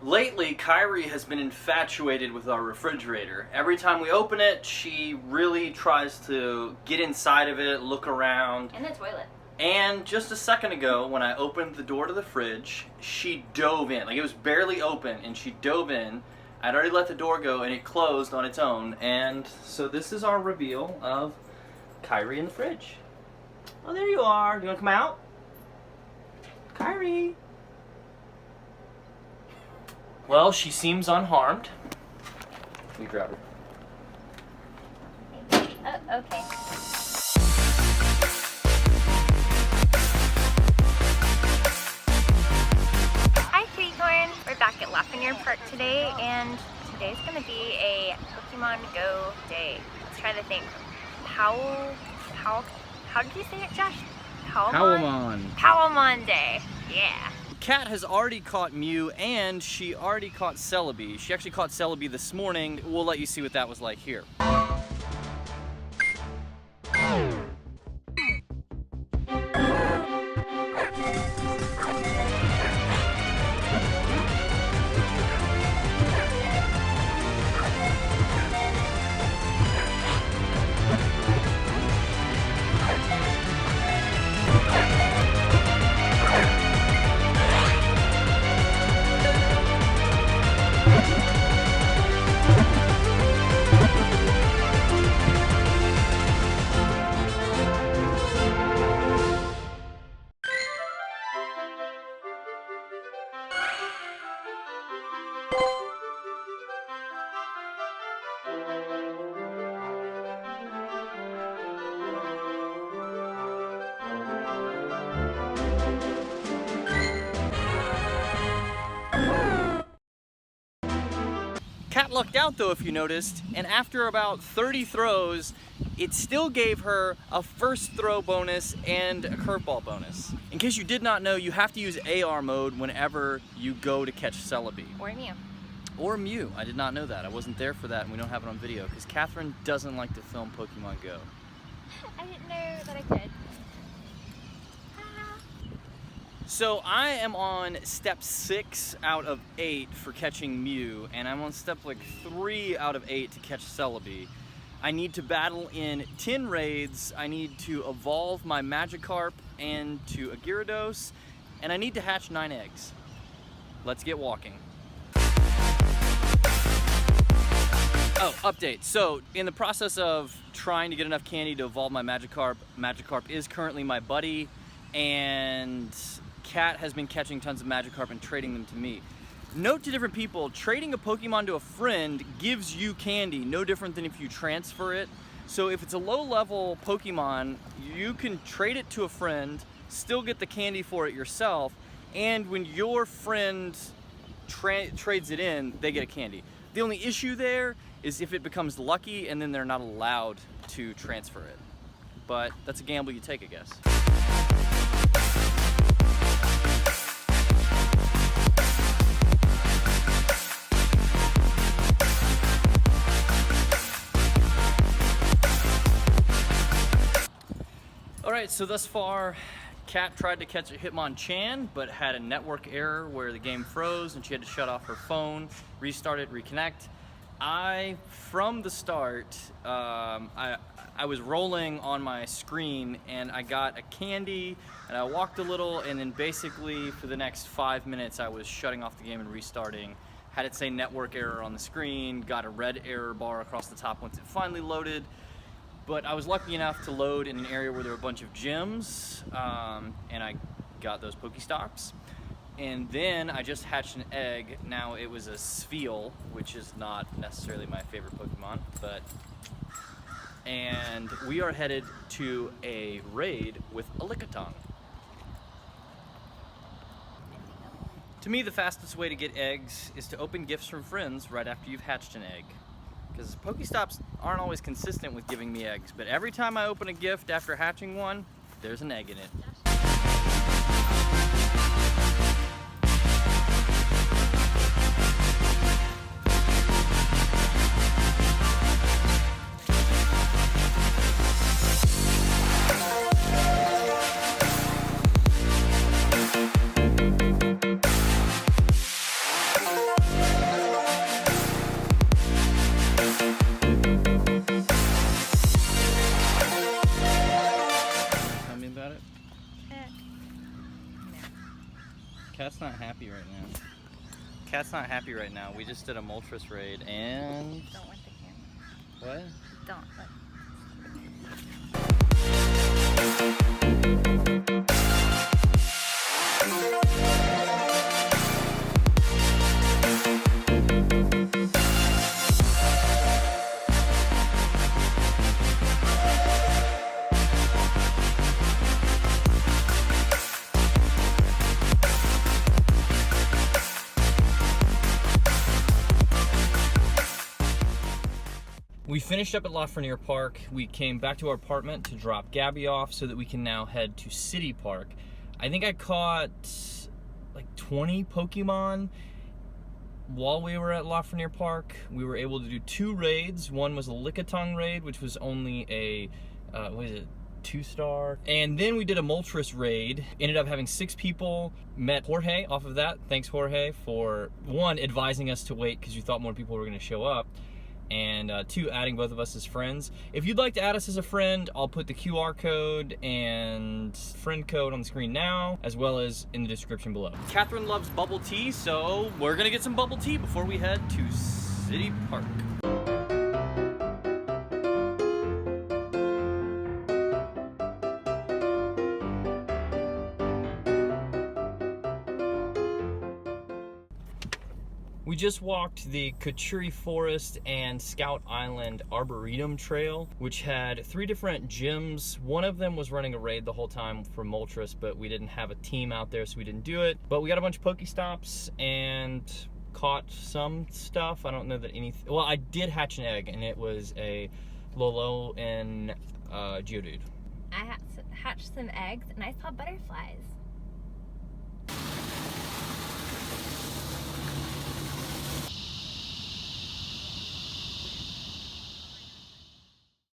Lately, Kyrie has been infatuated with our refrigerator. Every time we open it, she really tries to get inside of it, look around. And the toilet. And just a second ago, when I opened the door to the fridge, she dove in. Like, it was barely open, and she dove in. I'd already let the door go, and it closed on its own. And so this is our reveal of Kyrie in the fridge. Oh, there you are. Do you want to come out? Kyrie. Well, she seems unharmed. Let me grab her. Okay. Hi, Sweet Corn. We're back at Lafreniere Park today, and today's gonna be a Pokemon Go day. Let's try to think. Powell, how did you say it, Josh? Powell-Mon-day. Yeah. Kat has already caught Mew, and she already caught Celebi. She actually caught Celebi this morning. We'll let you see what that was like here. Kat lucked out though, if you noticed, and after about 30 throws, it still gave her a first throw bonus and a curveball bonus. In case you did not know, you have to use AR mode whenever you go to catch Celebi. Or Mew. Or Mew. I did not know that. I wasn't there for that, and we don't have it on video, because Catherine doesn't like to film Pokemon Go. I didn't know that I could. So I am on step 6 out of 8 for catching Mew, and I'm on step like 3 out of 8 to catch Celebi. I need to battle in 10 raids, I need to evolve my Magikarp and to a Gyarados, and I need to hatch 9 eggs. Let's get walking. Oh, update. So in the process of trying to get enough candy to evolve my Magikarp, Magikarp is currently my buddy, and Kat has been catching tons of Magikarp and trading them to me. Note to different people, trading a Pokemon to a friend gives you candy, no different than if you transfer it. So if it's a low-level Pokemon, you can trade it to a friend, still get the candy for it yourself, and when your friend trades it in, they get a candy. The only issue there is if it becomes lucky and then they're not allowed to transfer it. But that's a gamble you take, I guess. Alright, so thus far, Kat tried to catch a Hitmonchan, but had a network error where the game froze and she had to shut off her phone, restart it, reconnect. From the start, I was rolling on my screen and I got a candy and I walked a little, and then basically for the next 5 minutes I was shutting off the game and restarting. Had it say network error on the screen, got a red error bar across the top once it finally loaded. But I was lucky enough to load in an area where there were a bunch of gyms, and I got those Pokestops. And then I just hatched an egg. Now it was a Spheal, which is not necessarily my favorite Pokemon, and we are headed to a raid with a Lickitung. To me, the fastest way to get eggs is to open gifts from friends right after you've hatched an egg. Because Pokestops aren't always consistent with giving me eggs, but every time I open a gift after hatching one, there's an egg in it. Cat's not happy right now. Cat's not happy right now. We just did a Moltres raid and... Don't want the camera. What? Don't. We finished up at Lafreniere Park. We came back to our apartment to drop Gabbie off so that we can now head to City Park. I think I caught like 20 Pokemon while we were at Lafreniere Park. We were able to do 2 raids. One was a Lickitung raid, which was only a, 2-star. And then we did a Moltres raid. Ended up having 6 people. Met Jorge off of that. Thanks, Jorge, for 1, advising us to wait because you thought more people were going to show up. And 2, adding both of us as friends. If you'd like to add us as a friend, I'll put the QR code and friend code on the screen now, as well as in the description below. Catherine loves bubble tea, so we're gonna get some bubble tea before we head to City Park. We just walked the Kachuri Forest and Scout Island Arboretum Trail, which had 3 different gyms. One of them was running a raid the whole time for Moltres, but we didn't have a team out there, so we didn't do it. But we got a bunch of Pokestops and caught some stuff. I don't know that anything... Well, I did hatch an egg, and it was a Lolo and Geodude. I hatched some eggs, and I saw butterflies.